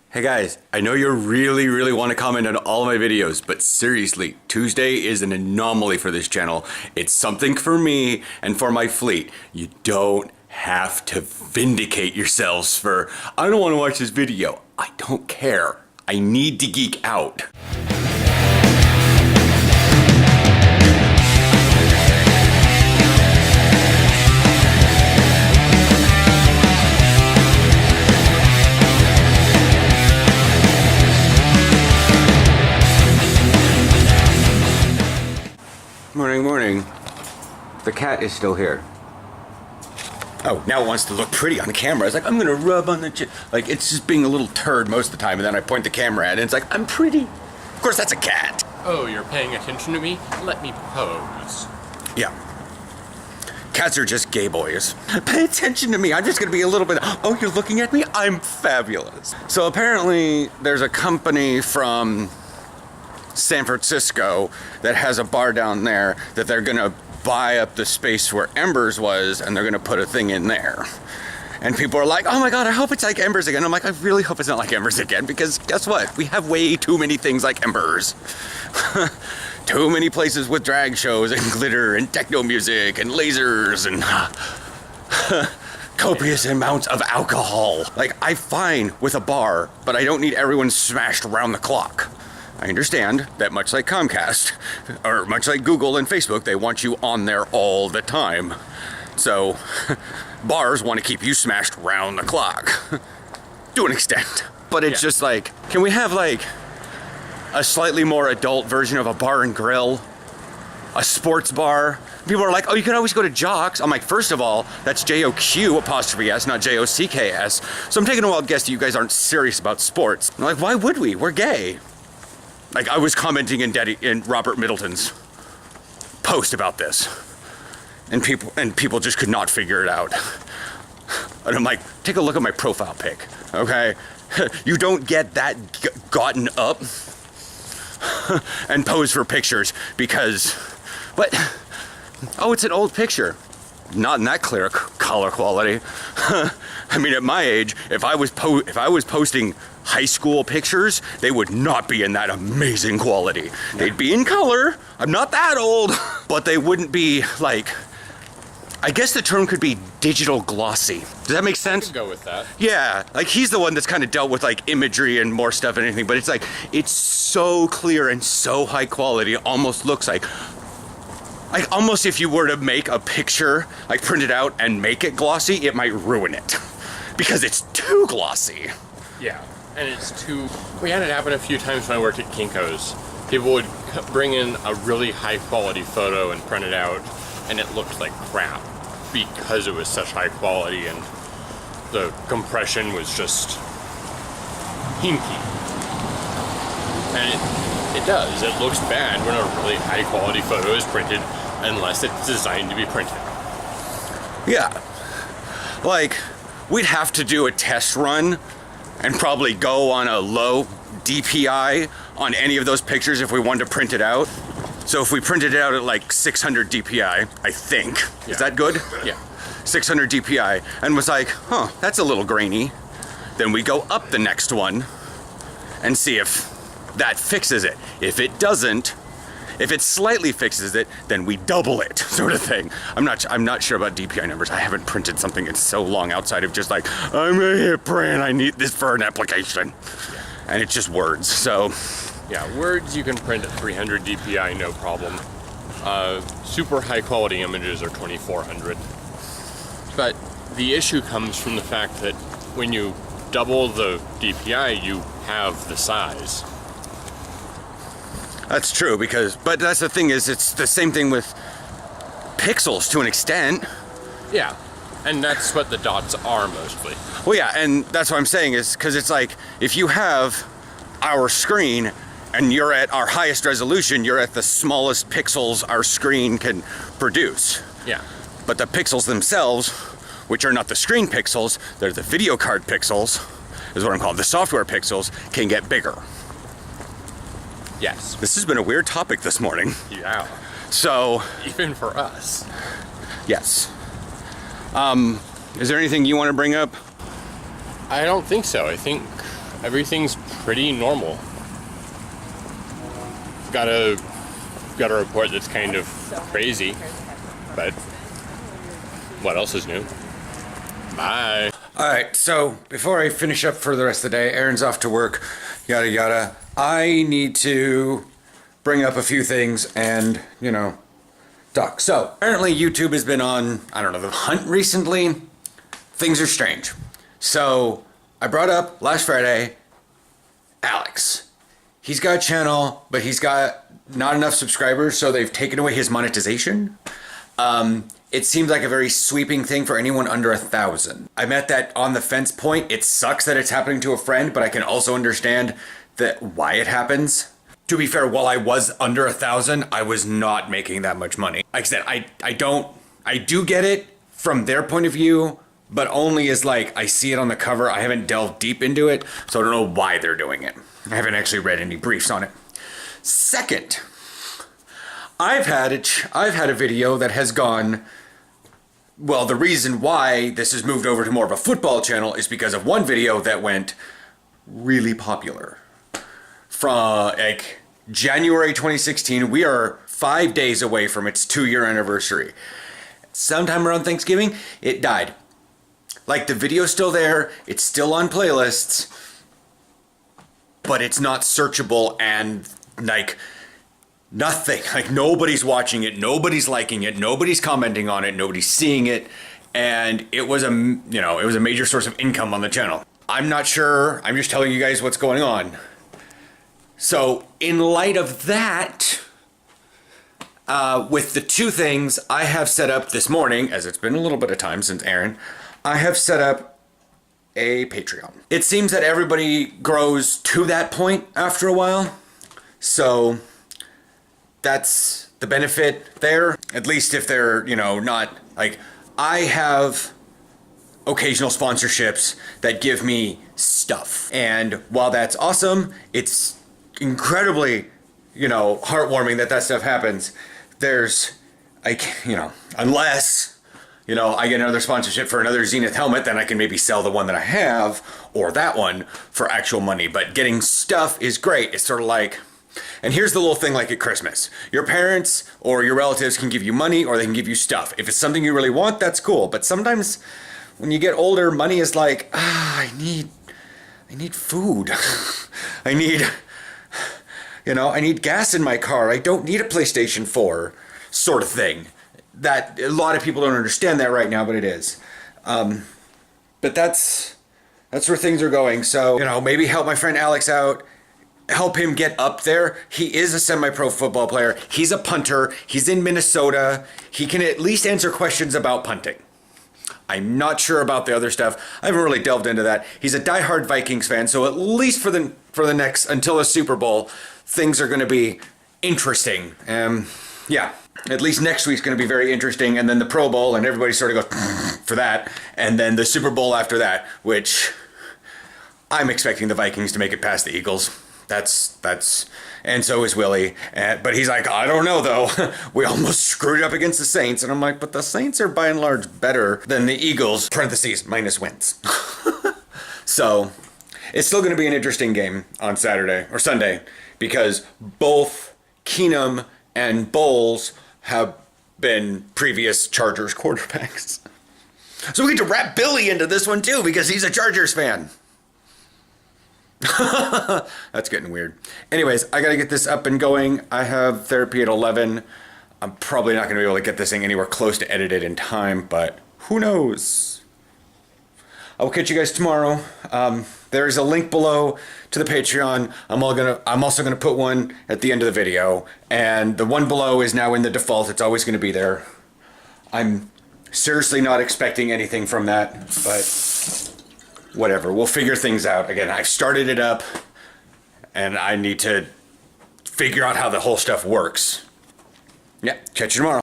Hey guys, I know you really want to comment on all of my videos, but seriously, Tuesday is an anomaly for this channel. It's something for me and for my fleet. You don't have to vindicate yourselves for, I don't want to watch this video. I don't care. I need to geek out. Morning. The cat is still here. Oh, now it wants to look pretty on the camera. It's like, I'm gonna rub on the chin. Like, it's just being a little turd most of the time, and then I point the camera at it, and it's like, I'm pretty. Of course, that's a cat. Oh, you're paying attention to me? Let me pose. Yeah. Cats are just gay boys. Pay attention to me. I'm just gonna be a little bit, oh, you're looking at me? I'm fabulous. So apparently, there's a company from San Francisco that has a bar down there that they're gonna buy up the space where Embers was, and they're gonna put a thing in there. And people are like, oh my god, I hope it's like Embers again. I'm like, I really hope it's not like Embers again, because guess what? We have way too many things like Embers. Too many places with drag shows and glitter and techno music and lasers and copious amounts of alcohol. Like, I'm fine with a bar, but I don't need everyone smashed around the clock. I understand that much like Comcast, or much like Google and Facebook, they want you on there all the time. So, bars want to keep you smashed round the clock. To an extent. But it's just like, can we have like a slightly more adult version of a bar and grill? A sports bar? People are like, oh, you can always go to Jocks. I'm like, first of all, that's J-O-Q', not J-O-C-K-S. So I'm taking a wild guess that you guys aren't serious about sports. I'm like, why would we? We're gay. Like, I was commenting in Robert Middleton's post about this, and people just could not figure it out. And I'm like, take a look at my profile pic, okay? You don't get that gotten up and pose for pictures because, what? Oh, it's an old picture. Not in that clear color quality. I mean, at my age, if I was posting high school pictures, they would not be in that amazing quality. They'd be in color. I'm not that old, but they wouldn't be like, I guess the term could be digital glossy. Does that make sense? I could go with that. Yeah, like he's the one that's kind of dealt with like imagery and more stuff and anything, but it's like, it's so clear and so high quality, it almost looks like almost if you were to make a picture, like print it out and make it glossy, it might ruin it. Because it's too glossy. Yeah, and it's too... We had it happen a few times when I worked at Kinko's. People would bring in a really high quality photo and print it out, and it looked like crap because it was such high quality and the compression was just hinky. And it does. It looks bad when a really high quality photo is printed unless it's designed to be printed. Yeah. Like, we'd have to do a test run and probably go on a low DPI on any of those pictures if we wanted to print it out. So if we printed it out at like 600 DPI, I think. Yeah. Is that good? Yeah. 600 DPI, and was like, huh, that's a little grainy. Then we go up the next one and see if that fixes it. If it doesn't, if it slightly fixes it, then we double it, sort of thing. I'm not sure about DPI numbers. I haven't printed something in so long outside of just like, I'm a hit print, I need this for an application. Yeah. And it's just words, so. Yeah, words you can print at 300 DPI, no problem. Super high quality images are 2400. But the issue comes from the fact that when you double the DPI, you have the size. That's true, but that's the thing is, it's the same thing with pixels to an extent. Yeah, and that's what the dots are mostly. Well, yeah, and that's what I'm saying is, because it's like, if you have our screen and you're at our highest resolution, you're at the smallest pixels our screen can produce. Yeah. But the pixels themselves, which are not the screen pixels, they're the video card pixels, is what I'm calling, the software pixels, can get bigger. Yes. This has been a weird topic this morning. Yeah. So. Even for us. Yes. Is there anything you want to bring up? I don't think so. I think everything's pretty normal. Got a report that's kind of crazy, but what else is new? Bye. All right, so before I finish up for the rest of the day, Aaron's off to work, yada yada. I need to bring up a few things and, talk. So apparently YouTube has been on, I don't know, the hunt recently. Things are strange. So I brought up last Friday, Alex. He's got a channel, but he's got not enough subscribers, so they've taken away his monetization. It seems like a very sweeping thing for anyone under 1,000. I'm at that on the fence point. It sucks that it's happening to a friend, but I can also understand that why it happens. To be fair, while I was under 1,000, I was not making that much money. Like I said, I do get it from their point of view, but only as like I see it on the cover. I haven't delved deep into it, so I don't know why they're doing it. I haven't actually read any briefs on it. Second, I've had a video that has gone. Well, the reason why this has moved over to more of a football channel is because of one video that went really popular. From like January 2016, we are 5 days away from its 2-year anniversary. Sometime around Thanksgiving, it died. Like the video's still there, it's still on playlists, but it's not searchable and like nothing. Like nobody's watching it, nobody's liking it, nobody's commenting on it, nobody's seeing it, and it was a major source of income on the channel. I'm not sure. I'm just telling you guys what's going on. So in light of that, with the two things I have set up this morning, as it's been a little bit of time since Aaron, I have set up a Patreon. It seems that everybody grows to that point after a while. So that's the benefit there. At least if they're, not like, I have occasional sponsorships that give me stuff. And while that's awesome, it's incredibly, heartwarming that stuff happens. There's, unless, I get another sponsorship for another Zenith helmet, then I can maybe sell the one that I have or that one for actual money. But getting stuff is great. It's sort of like, and here's the little thing like at Christmas. Your parents or your relatives can give you money or they can give you stuff. If it's something you really want, that's cool. But sometimes when you get older, money is like, I need food. I need gas in my car. I don't need a PlayStation 4 sort of thing. That a lot of people don't understand that right now, but it is. But that's where things are going. So, maybe help my friend Alex out. Help him get up there. He is a semi-pro football player. He's a punter. He's in Minnesota. He can at least answer questions about punting. I'm not sure about the other stuff. I haven't really delved into that. He's a diehard Vikings fan, so at least for the next, until the Super Bowl, things are going to be interesting. Yeah, at least next week's going to be very interesting, and then the Pro Bowl, and everybody sort of goes for that, and then the Super Bowl after that, which I'm expecting the Vikings to make it past the Eagles. And so is Willie. But he's like, I don't know though. We almost screwed up against the Saints. And I'm like, but the Saints are by and large better than the Eagles, parentheses, minus wins. So it's still going to be an interesting game on Saturday or Sunday because both Keenum and Bowles have been previous Chargers quarterbacks. So we get to wrap Billy into this one too because he's a Chargers fan. That's getting weird. Anyways, I gotta get this up and going. I have therapy at 11. I'm probably not gonna be able to get this thing anywhere close to edited in time, but who knows? I will catch you guys tomorrow. There's a link below to the Patreon. I'm also gonna put one at the end of the video, and the one below is now in the default. It's always gonna be there. I'm seriously not expecting anything from that, but whatever, we'll figure things out. Again, I've started it up, and I need to figure out how the whole stuff works. Yeah, catch you tomorrow.